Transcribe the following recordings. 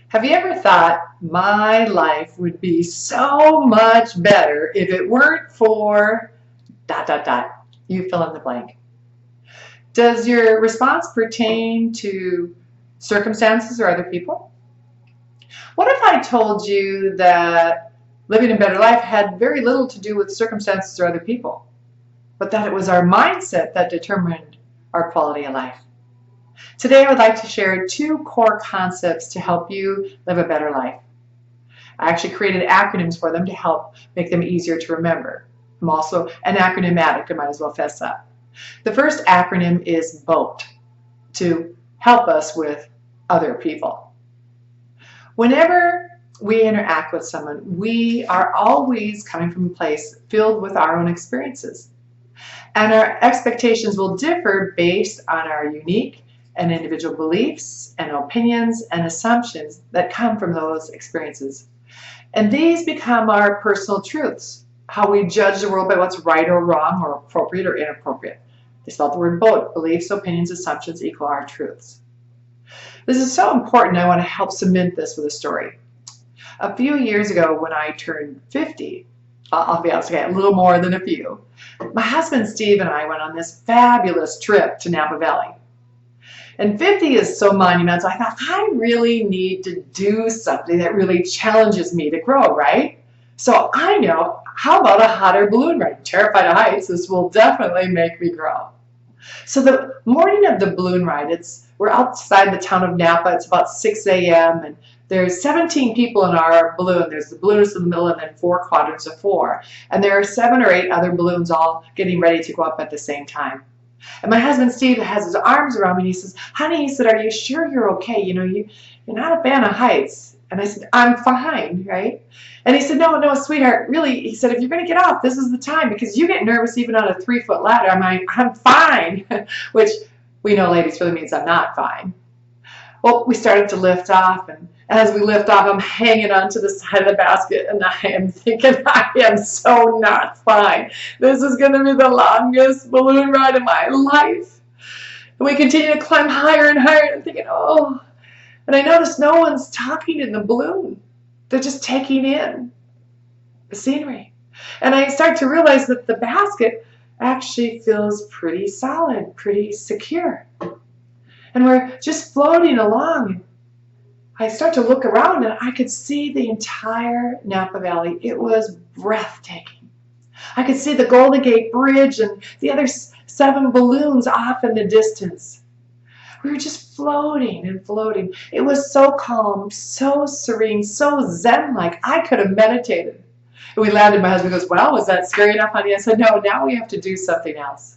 Have you ever thought my life would be so much better if it weren't for dot, dot, dot? You fill in the blank. Does your response pertain to circumstances or other people? What if I told you that living a better life had very little to do with circumstances or other people, but that it was our mindset that determined our quality of life? Today I would like to share two core concepts to help you live a better life. I actually created acronyms for them to help make them easier to remember. I'm also an acronym addict, I might as well fess up. The first acronym is BOAT, to help us with other people. Whenever we interact with someone, we are always coming from a place filled with our own experiences. And our expectations will differ based on our unique and individual beliefs and opinions and assumptions that come from those experiences. And these become our personal truths, how we judge the world by what's right or wrong or appropriate or inappropriate. They spelled the word BOAT, beliefs, opinions, assumptions equal our truths. This is so important, I want to help cement this with a story. A few years ago when I turned 50, I'll be honest, a little more than a few, my husband Steve and I went on this fabulous trip to Napa Valley. And 50 is so monumental, I thought, I really need to do something that really challenges me to grow, right? So I know, how about a hot air balloon ride? I'm terrified of heights, this will definitely make me grow. So the morning of the balloon ride, we're outside the town of Napa, it's about 6 a.m. and there's 17 people in our balloon. There's the balloonist in the middle and then 4 quadrants of 4. And there are 7 or 8 other balloons all getting ready to go up at the same time. And my husband Steve has his arms around me and he says, honey, he said, are you sure you're okay? You know, you're not a fan of heights. And I said, I'm fine, right? And he said, no, sweetheart, really, he said, if you're going to get off, this is the time because you get nervous even on a 3-foot ladder. I'm fine, which we know, ladies, really means I'm not fine. Well, we started to lift off, and as we lift off, I'm hanging onto the side of the basket, and I am thinking, I am so not fine. This is going to be the longest balloon ride of my life. And we continue to climb higher and higher, and I'm thinking, oh. And I notice no one's talking in the balloon. They're just taking in the scenery. And I start to realize that the basket actually feels pretty solid, pretty secure. And we're just floating along. I start to look around and I could see the entire Napa Valley. It was breathtaking. I could see the Golden Gate Bridge and the other 7 balloons off in the distance. We were just floating and floating. It was so calm, so serene, so zen-like. I could have meditated. And we landed, my husband goes, well, was that scary enough, honey? I said, no, now we have to do something else.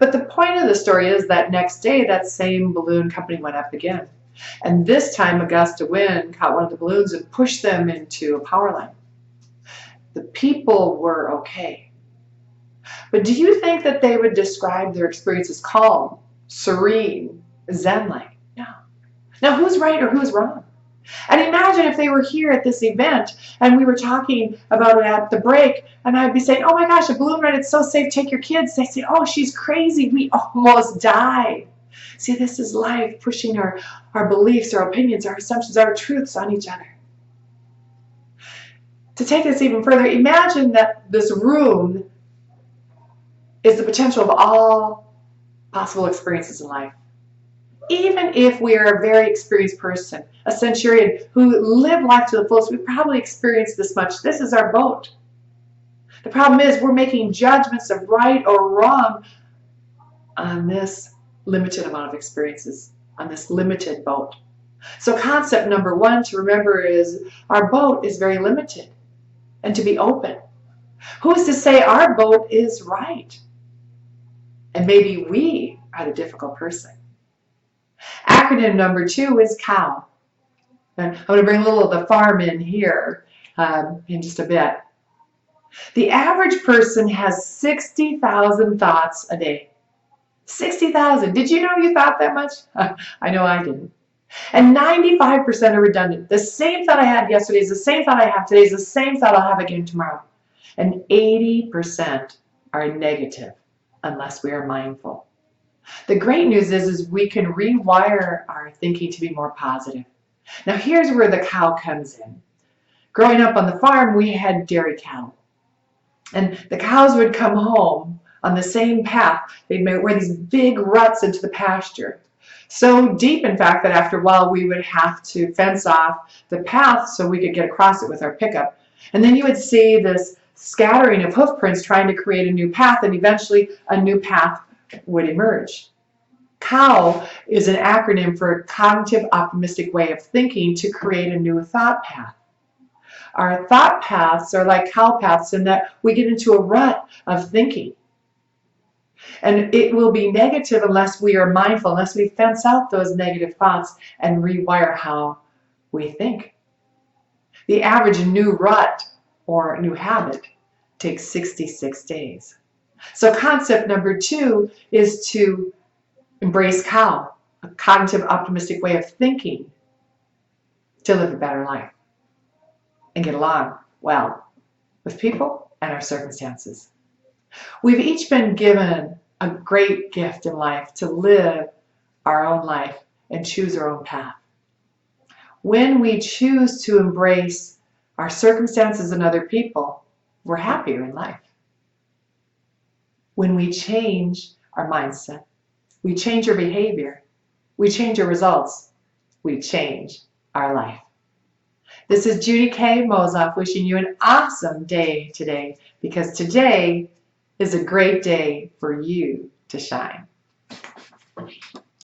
But the point of the story is that next day, that same balloon company went up again. And this time, a gust of wind caught one of the balloons and pushed them into a power line. The people were okay. But do you think that they would describe their experience as calm, serene, zen-like? No. Now, who's right or who's wrong? And imagine if they were here at this event and we were talking about it at the break and I'd be saying, oh my gosh, a balloon ride, it's so safe, take your kids. They say, oh, she's crazy, we almost died. See, this is life pushing our beliefs, our opinions, our assumptions, our truths on each other. To take this even further, imagine that this room is the potential of all possible experiences in life. Even if we are a very experienced person, a centurion who lived life to the fullest, we probably experienced this much. This is our boat. The problem is we're making judgments of right or wrong on this limited amount of experiences, on this limited boat. So concept number 1 to remember is our boat is very limited and to be open. Who's to say our boat is right? And maybe we are the difficult person. Acronym number 2 is COW. And I'm going to bring a little of the farm in here in just a bit. The average person has 60,000 thoughts a day. 60,000. Did you know you thought that much? I know I didn't. And 95% are redundant. The same thought I had yesterday is the same thought I have today is the same thought I'll have again tomorrow. And 80% are negative unless we are mindful. The great news is we can rewire our thinking to be more positive. Now here's where the cow comes in. Growing up on the farm, we had dairy cattle. And the cows would come home on the same path. They'd wear these big ruts into the pasture. So deep, in fact, that after a while we would have to fence off the path so we could get across it with our pickup. And then you would see this scattering of hoof prints trying to create a new path, and eventually a new path would emerge. COW is an acronym for Cognitive Optimistic Way of Thinking to create a new thought path. Our thought paths are like cow paths in that we get into a rut of thinking. And it will be negative unless we are mindful, unless we fence out those negative thoughts and rewire how we think. The average new rut or new habit takes 66 days. So concept number 2 is to embrace COW, a cognitive optimistic way of thinking, to live a better life and get along well with people and our circumstances. We've each been given a great gift in life to live our own life and choose our own path. When we choose to embrace our circumstances and other people, we're happier in life. When we change our mindset, we change our behavior, we change our results, we change our life. This is Judy K. Mozoff wishing you an awesome day today, because today is a great day for you to shine.